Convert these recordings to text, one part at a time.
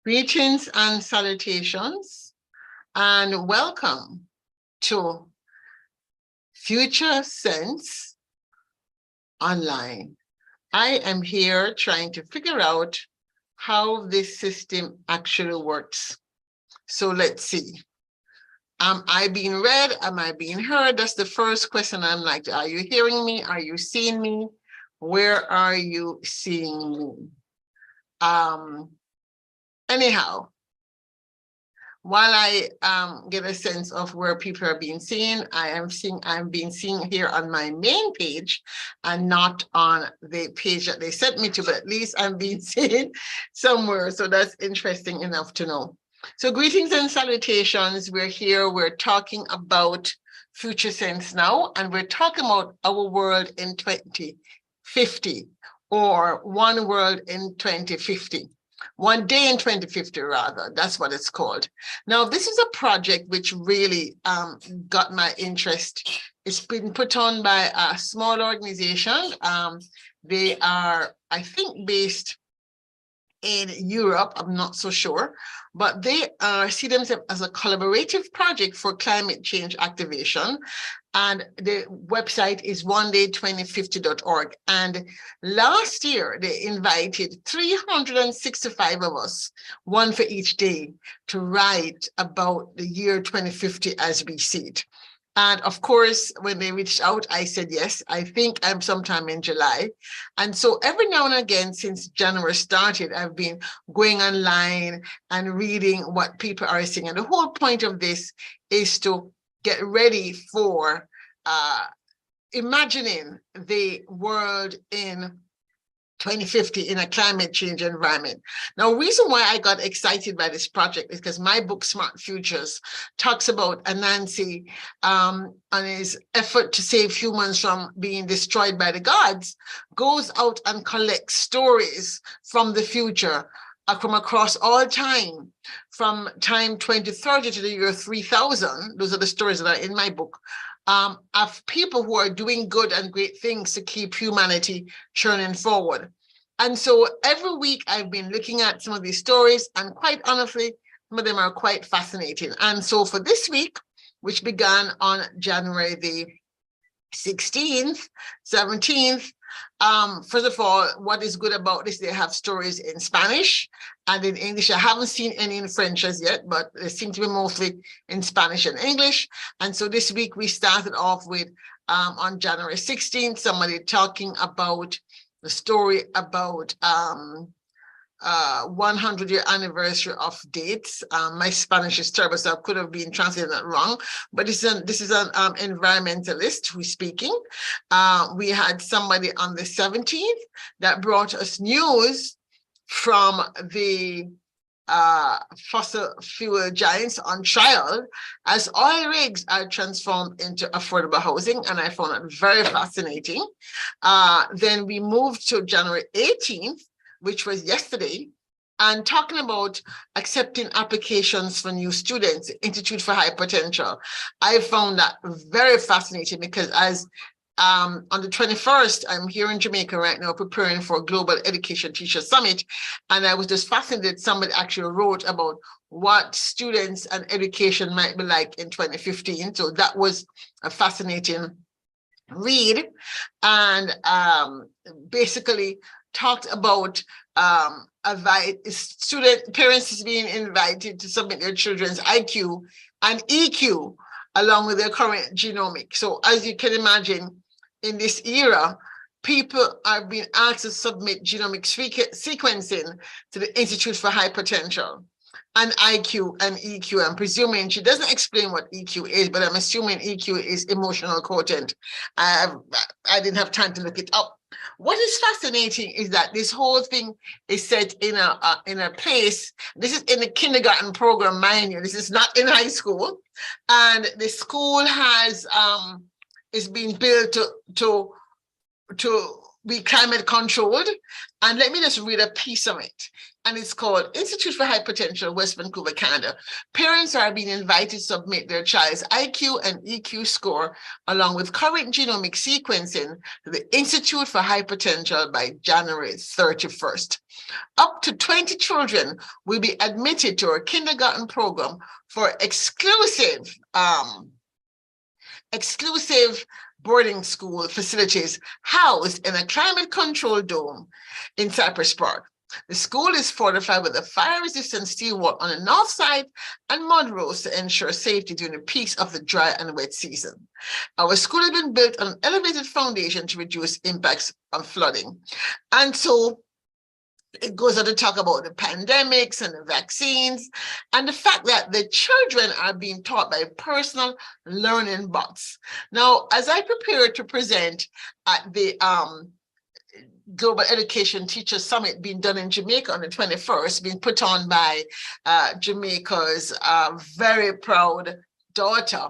Greetings and salutations, and welcome to Futuresense Online. I am here trying to figure out how this system actually works. So let's see. Am I being read? Am I being heard? That's the first question. I'm like, are you hearing me? Are you seeing me? Where are you seeing me? Anyhow, while I get a sense of where people are being seen, I'm being seen here on my main page and not on the page that they sent me to, but at least I'm being seen somewhere. So that's interesting enough to know. So greetings and salutations. We're here, we're talking about Futuresense now, and we're talking about our world in 2050, or one world in 2050. One day in 2050, rather, that's what it's called. Now, this is a project which really got my interest. It's been put on by a small organization. They are, I think, based in Europe, I'm not so sure, but they see themselves as a collaborative project for climate change activation. And the website is oneday2050.org. And last year, they invited 365 of us, one for each day, to write about the year 2050 as we see it. And of course, when they reached out, I said, yes, I think I'm sometime in July. And so every now and again, since January started, I've been going online and reading what people are saying. And the whole point of this is to get ready for imagining the world in 2050 in a climate change environment. Now, reason why I got excited by this project is because my book, Smart Futures, talks about Anansi and his effort to save humans from being destroyed by the gods, goes out and collects stories from the future from across all time, from time 2030 to the year 3000. Those are the stories that are in my book. Of people who are doing good and great things to keep humanity churning forward. And so every week I've been looking at some of these stories, and quite honestly, some of them are quite fascinating. And so for this week, which began on January the 16th, 17th, first of all, what is good about this, they have stories in Spanish and in English. I haven't seen any in French as yet, but they seem to be mostly in Spanish and English. And so this week we started off with, on January 16th, somebody talking about the story about 100-year anniversary of dates. My Spanish is terrible, so I could have been translating that wrong. But this is an environmentalist who's speaking. We had somebody on the 17th that brought us news from the fossil fuel giants on trial as oil rigs are transformed into affordable housing, and I found that very fascinating. Then we moved to January 18th, which was yesterday, and talking about accepting applications for new students, Institute for High Potential. I found that very fascinating because as on the 21st, I'm here in Jamaica right now preparing for a Global Education Teacher Summit. And I was just fascinated. Somebody actually wrote about what students and education might be like in 2015. So that was a fascinating read. And basically talked about parents being invited to submit their children's IQ and EQ along with their current genomic. So as you can imagine, in this era, people are being asked to submit genomic sequencing to the Institute for High Potential and IQ and EQ. I'm presuming she doesn't explain what EQ is, but I'm assuming EQ is emotional quotient. I didn't have time to look it up. What is fascinating is that this whole thing is set in a place. This is in the kindergarten program, mind you. This is not in high school, and the school has is being built to to be climate controlled. And let me just read a piece of it. And it's called Institute for High Potential, West Vancouver, Canada. Parents are being invited to submit their child's IQ and EQ score along with current genomic sequencing to the Institute for High Potential by January 31st. Up to 20 children will be admitted to our kindergarten program for exclusive boarding school facilities housed in a climate-controlled dome in Cypress Park. The school is fortified with a fire-resistant steel wall on the north side and mud roads to ensure safety during the peaks of the dry and wet season. Our school has been built on an elevated foundation to reduce impacts of flooding. And so it goes on to talk about the pandemics and the vaccines and the fact that the children are being taught by personal learning bots. Now, as I prepare to present at the Global Education Teacher Summit being done in Jamaica on the 21st, being put on by Jamaica's very proud daughter,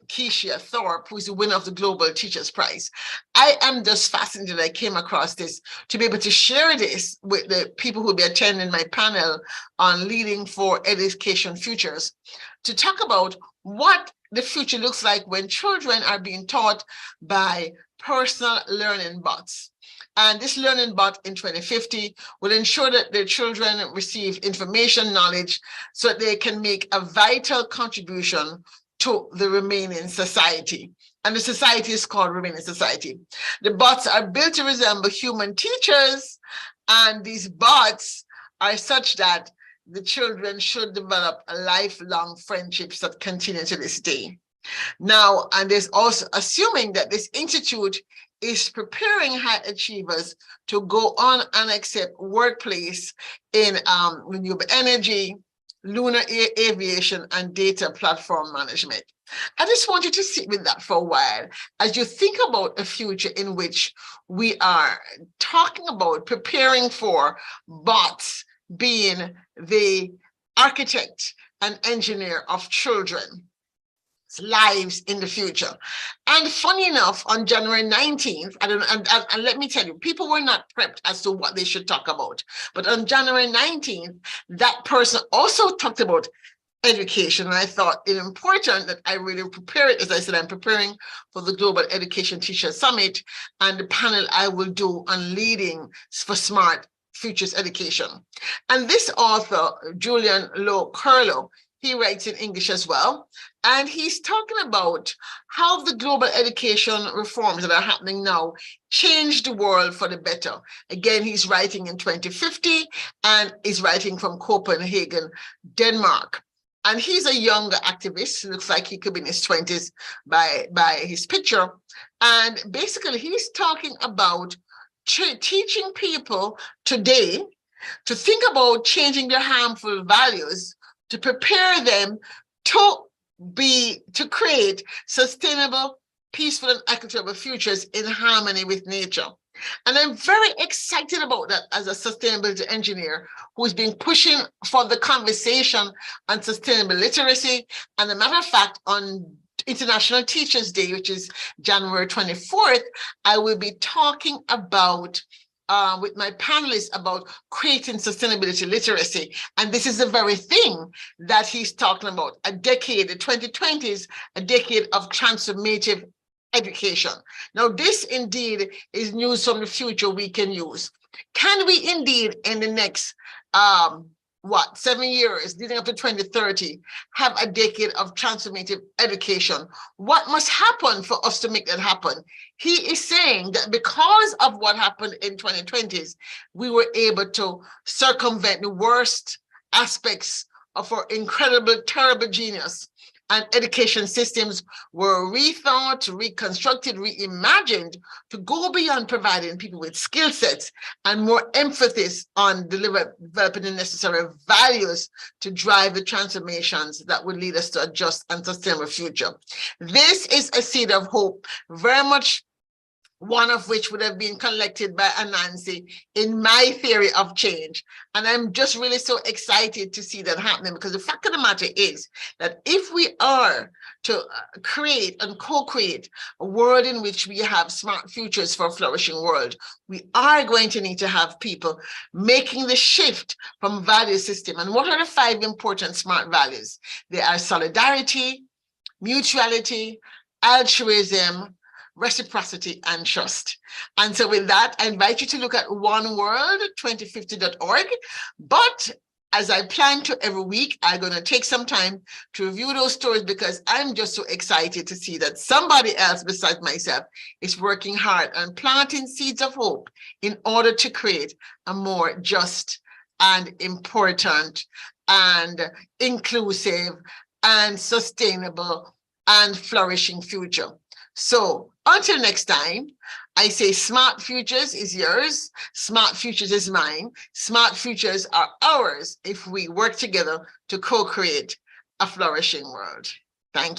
Keisha Thorpe, who's the winner of the Global Teachers Prize. I am just fascinated I came across this to be able to share this with the people who will be attending my panel on Leading for Education Futures, to talk about what the future looks like when children are being taught by personal learning bots. And this learning bot in 2050 will ensure that their children receive information, knowledge, so that they can make a vital contribution to the remaining society. And the society is called Remaining Society. The bots are built to resemble human teachers, and these bots are such that the children should develop lifelong friendships that continue to this day. Now, and there's also assuming that this institute is preparing high achievers to go on and accept workplace in renewable energy, lunar aviation, and data platform management. I just want you to sit with that for a while as you think about a future in which we are talking about preparing for bots being the architect and engineer of children's lives in the future. And funny enough, on January 19th, and let me tell you, people were not prepped as to what they should talk about. But on January 19th, that person also talked about education. And I thought it important that I really prepare it. As I said, I'm preparing for the Global Education Teacher Summit and the panel I will do on leading for smart futures education. And this author, Julian Lowe Curlow, he writes in English as well. And he's talking about how the global education reforms that are happening now change the world for the better. Again, he's writing in 2050 and is writing from Copenhagen, Denmark. And he's a younger activist. Looks like he could be in his 20s by his picture. And basically, he's talking about teaching people today to think about changing their harmful values to prepare them to create sustainable, peaceful, and equitable futures in harmony with nature. And I'm very excited about that as a sustainability engineer who's been pushing for the conversation on sustainable literacy. And as a matter of fact, on International Teachers Day, which is January 24th, I will be talking about with my panelists about creating sustainability literacy. And this is the very thing that he's talking about, a decade, the 2020s, a decade of transformative education. Now, this indeed is news from the future we can use. Can we indeed, in the next 7 years, leading up to 2030, have a decade of transformative education? What must happen for us to make that happen? He is saying that because of what happened in 2020s, we were able to circumvent the worst aspects of our incredible, terrible genius. And education systems were rethought, reconstructed, reimagined to go beyond providing people with skill sets and more emphasis on developing the necessary values to drive the transformations that would lead us to a just and sustainable future. This is a seed of hope, very much one of which would have been collected by Anansi in my theory of change. And I'm just really so excited to see that happening, because the fact of the matter is that if we are to create and co-create a world in which we have smart futures for a flourishing world, we are going to need to have people making the shift from value system. And what are the 5 important smart values? They are solidarity, mutuality, altruism, reciprocity, and trust. And so with that, I invite you to look at oneworld2050.org. But as I plan to every week, I'm going to take some time to review those stories, because I'm just so excited to see that somebody else besides myself is working hard and planting seeds of hope in order to create a more just and important and inclusive and sustainable and flourishing future. So until next time, I say smart futures is yours. Smart futures is mine. Smart futures are ours if we work together to co-create a flourishing world. Thank you.